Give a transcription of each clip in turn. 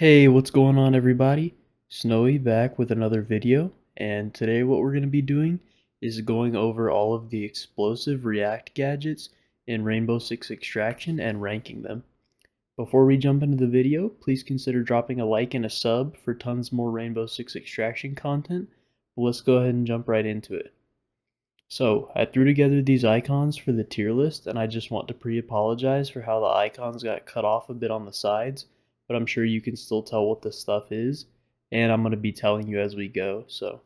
Hey, what's going on everybody? Snowy back with another video, and today what we're going to be doing is going over all of the explosive react gadgets in Rainbow Six Extraction and ranking them. Before we jump into the video, please consider dropping a like and a sub for tons more Rainbow Six Extraction content, but let's go ahead and jump right into it. So, I threw together these icons for the tier list, and I just want to pre-apologize for how the icons got cut off a bit on the sides, but I'm sure you can still tell what the stuff is, and I'm going to be telling you as we go. So,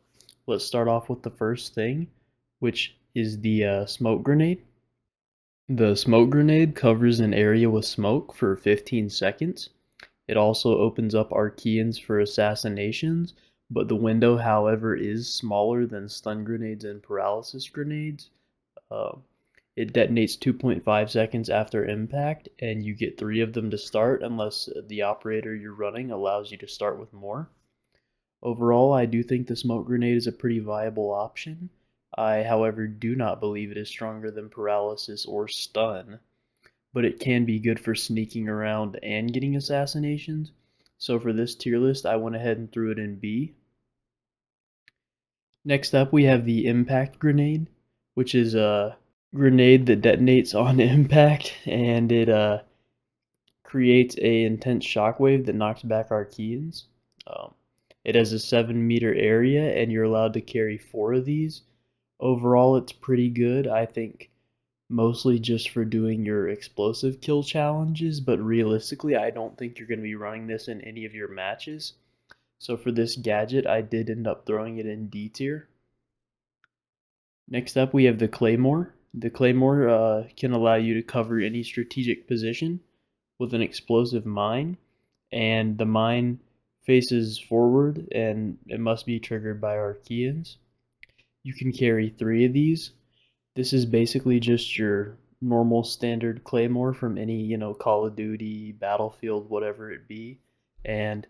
let's start off with the first thing, which is the smoke grenade. The smoke grenade covers an area with smoke for 15 seconds. It also opens up Archeans for assassinations, but the window, however, is smaller than stun grenades and paralysis grenades. Uh, it detonates 2.5 seconds after impact, and you get 3 of them to start unless the operator you're running allows you to start with more. Overall, I do think the smoke grenade is a pretty viable option. I, however, do not believe it is stronger than paralysis or stun, but it can be good for sneaking around and getting assassinations. So for this tier list, I went ahead and threw it in B. Next up, we have the impact grenade, which is a grenade that detonates on impact, and it creates a intense shockwave that knocks back Archeans. Um, it has a 7-meter area, and you're allowed to carry 4 of these. Overall, it's pretty good. I think mostly just for doing your explosive kill challenges, but realistically, I don't think you're going to be running this in any of your matches. So for this gadget, I did end up throwing it in D tier. Next up, we have the Claymore. The Claymore can allow you to cover any strategic position with an explosive mine, and the mine faces forward, and it must be triggered by Archeans. You can carry 3 of these. This is basically just your normal standard Claymore from any, Call of Duty, Battlefield, whatever it be. And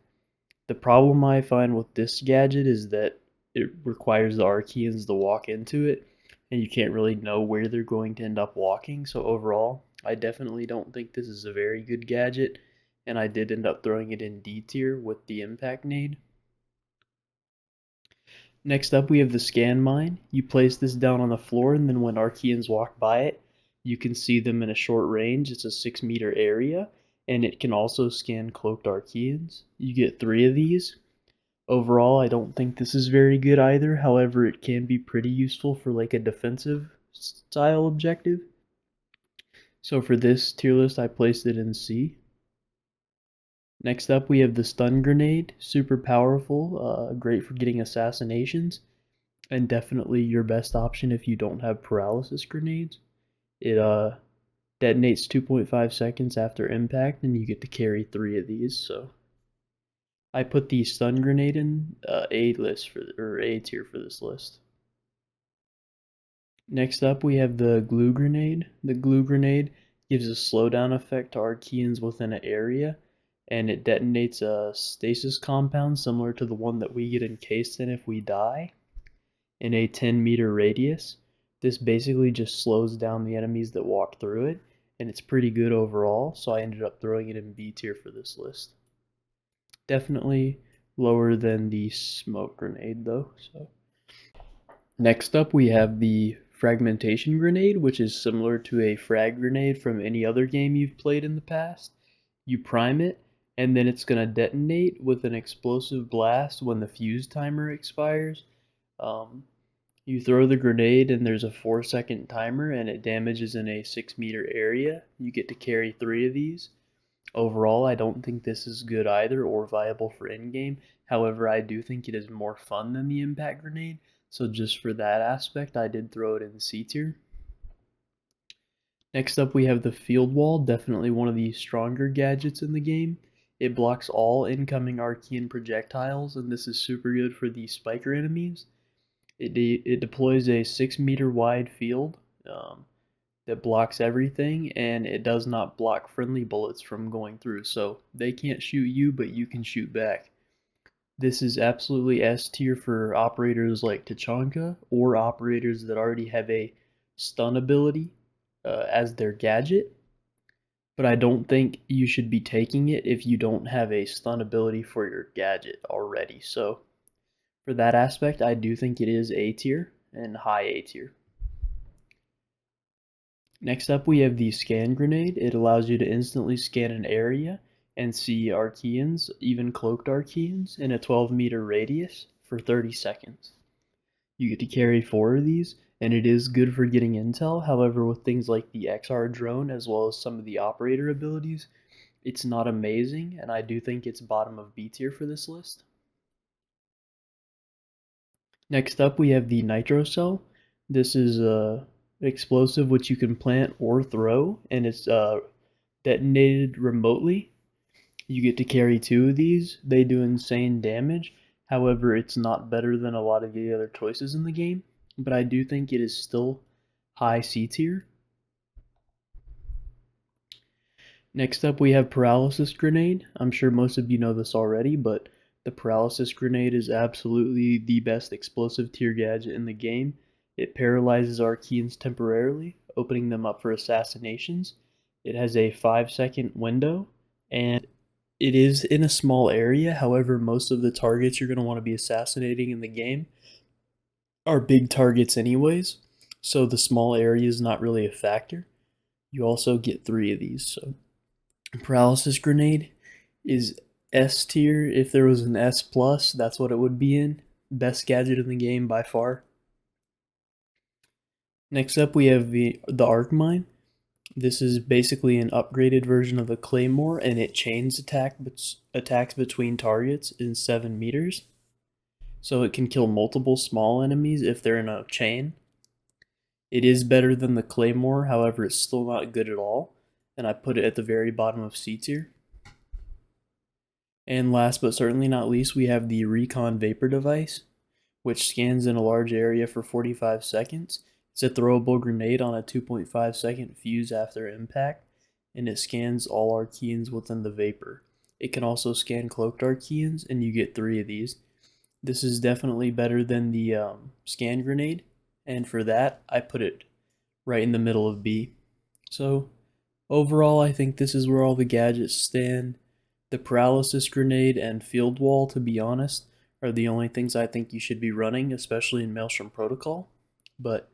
the problem I find with this gadget is that it requires the Archeans to walk into it, and you can't really know where they're going to end up walking. So overall, I definitely don't think this is a very good gadget, and I did end up throwing it in D tier with the impact nade. Next up, we have the scan mine. You place this down on the floor, and then when Archeans walk by it, you can see them in a short range. It's a 6-meter area, and it can also scan cloaked Archeans. You get 3 of these. Overall, I don't think this is very good either. However, it can be pretty useful for like a defensive style objective. So for this tier list, I placed it in C. Next up, we have the stun grenade. Super powerful, great for getting assassinations, and definitely your best option if you don't have paralysis grenades. It detonates 2.5 seconds after impact, and you get to carry 3 of these. So I put the stun grenade in A list or A tier for this list. Next up, we have the glue grenade. The glue grenade gives a slowdown effect to Archeans within an area, and it detonates a stasis compound similar to the one that we get encased in if we die, in a 10-meter radius. This basically just slows down the enemies that walk through it, and it's pretty good overall, so I ended up throwing it in B tier for this list. Definitely lower than the smoke grenade though. So next up, we have the fragmentation grenade, which is similar to a frag grenade from any other game you've played in the past. You prime it, and then it's going to detonate with an explosive blast when the fuse timer expires. You throw the grenade, and there's a 4-second timer, and it damages in a 6-meter area. You get to carry 3 of these. Overall, I don't think this is good either or viable for in-game. However, I do think it is more fun than the impact grenade, so just for that aspect, I did throw it in C tier. Next up, we have the field wall, definitely one of the stronger gadgets in the game. It blocks all incoming Archean projectiles, and this is super good for the spiker enemies. It deploys a 6-meter wide field that blocks everything, and it does not block friendly bullets from going through, so they can't shoot you, but you can shoot back. This is absolutely S tier for operators like Tachanka or operators that already have a stun ability as their gadget. but I don't think you should be taking it if you don't have a stun ability for your gadget already. So for that aspect, I do think it is A tier and high A tier. Next up, we have the scan grenade. It allows you to instantly scan an area and see Archeans, even cloaked Archeans, in a 12-meter radius for 30 seconds. You get to carry 4 of these, and it is good for getting intel. However, with things like the XR drone as well as some of the operator abilities, it's not amazing, and I do think it's bottom of B tier for this list. Next up, we have the Nitro cell. This is a explosive which you can plant or throw, and it's detonated remotely. You get to carry 2 of these. They do insane damage. However, it's not better than a lot of the other choices in the game, but I do think it is still high C tier. Next up, we have Paralysis Grenade. I'm sure most of you know this already, but the Paralysis Grenade is absolutely the best explosive tier gadget in the game. It paralyzes Archeans temporarily, opening them up for assassinations. It has a 5-second window, and it is in a small area. However, most of the targets you're going to want to be assassinating in the game are big targets anyways, so the small area is not really a factor. You also get 3 of these, so Paralysis Grenade is S tier. If there was an S plus, that's what it would be in. Best gadget in the game by far. Next up, we have the Arc Mine. This is basically an upgraded version of the Claymore, and it chains attacks between targets in 7 meters. So it can kill multiple small enemies if they're in a chain. It is better than the Claymore, however, it's still not good at all, and I put it at the very bottom of C tier. And last but certainly not least, we have the Recon Vapor device, which scans in a large area for 45 seconds. It's a throwable grenade on a 2.5 second fuse after impact, and it scans all Archeans within the vapor. It can also scan cloaked Archeans, and you get 3 of these. This is definitely better than the scan grenade, and for that, I put it right in the middle of B. So overall, I think this is where all the gadgets stand. The Paralysis Grenade and Field Wall, to be honest, are the only things I think you should be running, especially in Maelstrom Protocol. But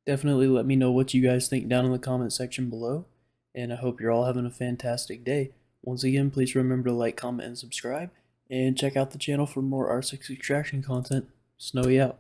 definitely let me know what you guys think down in the comment section below, and I hope you're all having a fantastic day. Once again, please remember to like, comment, and subscribe, and check out the channel for more R6 extraction content. Snowy out.